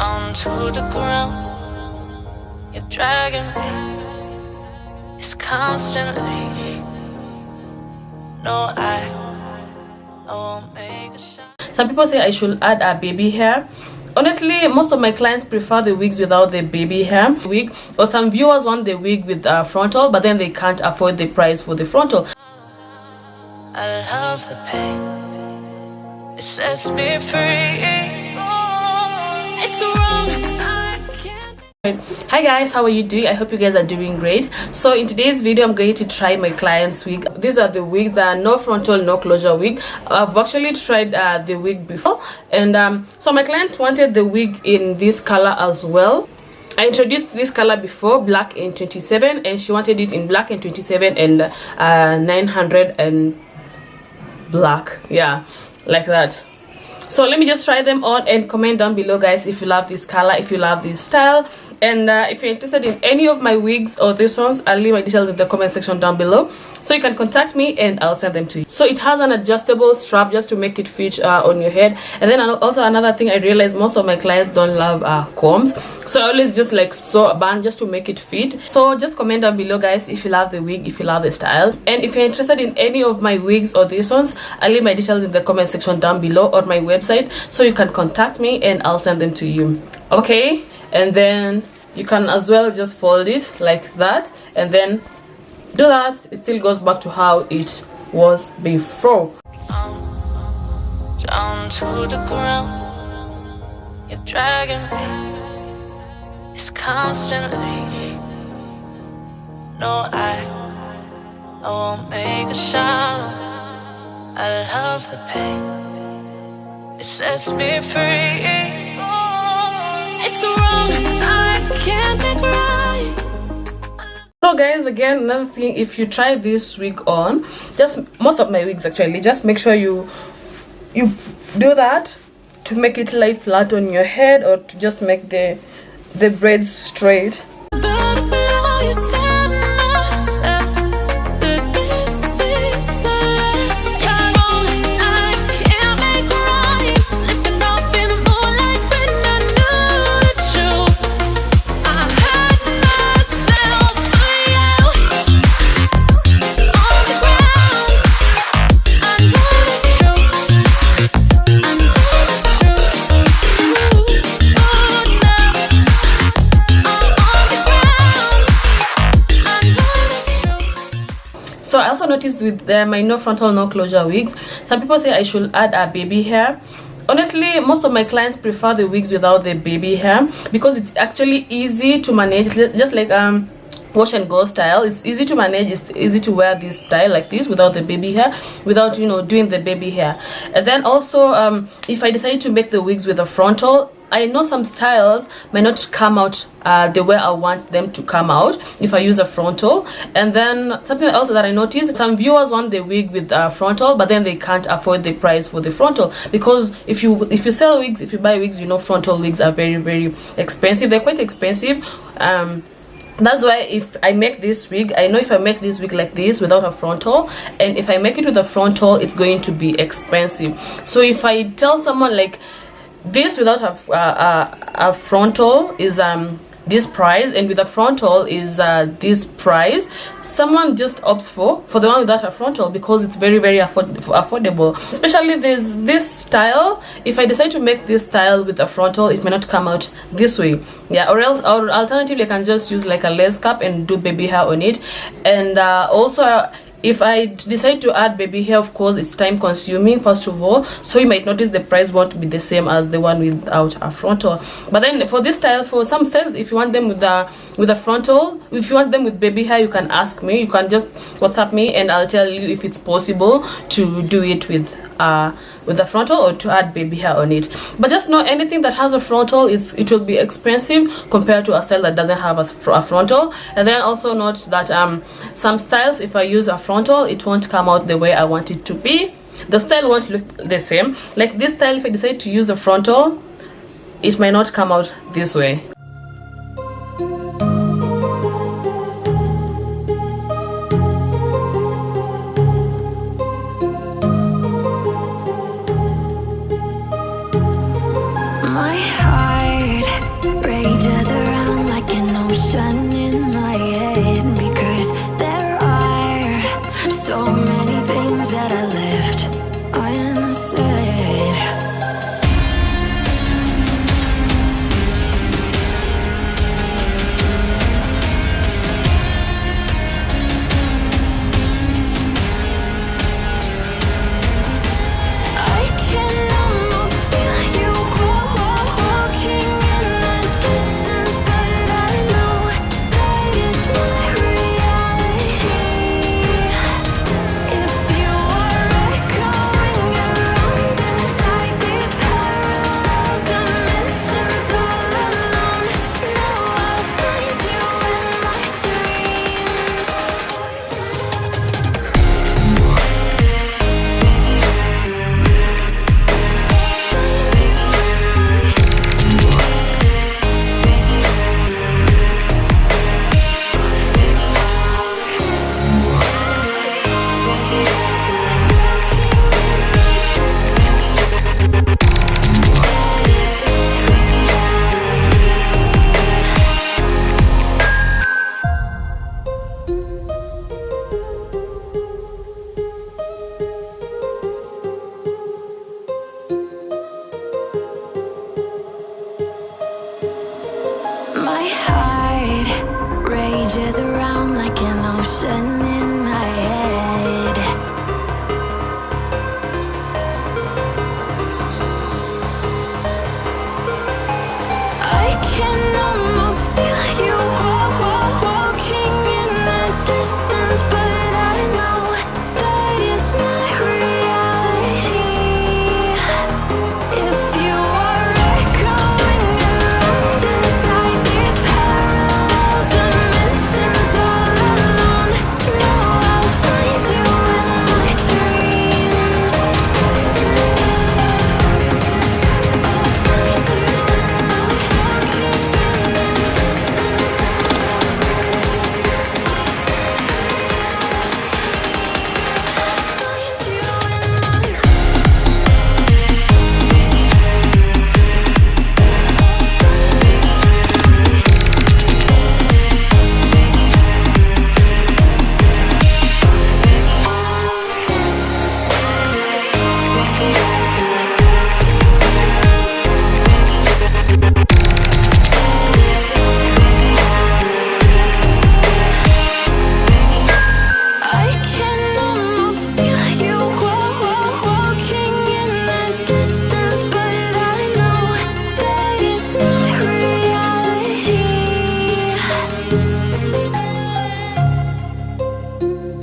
down to the ground. You're dragging me. It's constantly. No, I won't make a shot. Some people say I should add a baby hair. Honestly, most of my clients prefer the wigs without the baby hair wig, or some viewers want the wig with frontal, but then they can't afford the price for the frontal. I love the pain. It sets me free. It's wrong. Hi guys, how are you doing? I hope you guys are doing great. So in today's video, I'm going to try my client's wig. These are the wigs that are no frontal, no closure wig. I've actually tried the wig before, and so my client wanted the wig in this color as well. I introduced this color before, black in 27, and she wanted it in black in 27 and 900 and black, yeah, like that. So let me just try them on and comment down below, guys, if you love this color, if you love this style. And if you're interested in any of my wigs or these ones, I'll leave my details in the comment section down below, so you can contact me and I'll send them to you. So it has an adjustable strap just to make it fit on your head. And then also another thing I realized, most of my clients don't love combs, so I always just like sew a band just to make it fit. So just comment down below, guys, if you love the wig, if you love the style. And if you're interested in any of my wigs or these ones, I'll leave my details in the comment section down below on my website, so you can contact me and I'll send them to you. Okay, and then you can as well just fold it like that, and then do that. It still goes back to how it was before. Down to the ground, you're dragging me. It's constantly. No, I won't make a sound. I love the pain. It sets me free. It's wrong. I can't think right. So guys, again, another thing, if you try this wig on, just most of my wigs actually, just make sure you do that to make it lie flat on your head, or to just make the braids straight. So I also noticed with my no frontal, no closure wigs, some people say I should add a baby hair. Honestly, most of my clients prefer the wigs without the baby hair, because it's actually easy to manage, just like wash and go style. It's easy to manage, it's easy to wear this style like this without the baby hair, without, you know, doing the baby hair. And then also if I decide to make the wigs with a frontal, I know some styles may not come out the way I want them to come out if I use a frontal. And then something else that I noticed, some viewers want the wig with frontal, but then they can't afford the price for the frontal, because if you sell wigs, if you buy wigs, you know, frontal wigs are very, very expensive. They're quite expensive. That's why if I make this wig, I know if I make this wig like this without a frontal, and if I make it with a frontal, it's going to be expensive. So if I tell someone like this without a frontal is this price, and with a frontal is this price, someone just opts for the one without a frontal, because it's very, very affordable. Especially this style, if I decide to make this style with a frontal, it may not come out this way, yeah, or alternatively I can just use like a lace cap and do baby hair on it. And also if I decide to add baby hair, of course it's time consuming, first of all, so you might notice the price won't be the same as the one without a frontal. But then for this style, for some style, if you want them with a frontal, if you want them with baby hair, you can ask me, you can just WhatsApp me and I'll tell you if it's possible to do it with a frontal or to add baby hair on it. But just know, anything that has a frontal, it will be expensive compared to a style that doesn't have a frontal. And then also note that some styles, if I use a frontal, it won't come out the way I want it to be. The style won't look the same. Like this style, if I decide to use the frontal, it might not come out this way. My heart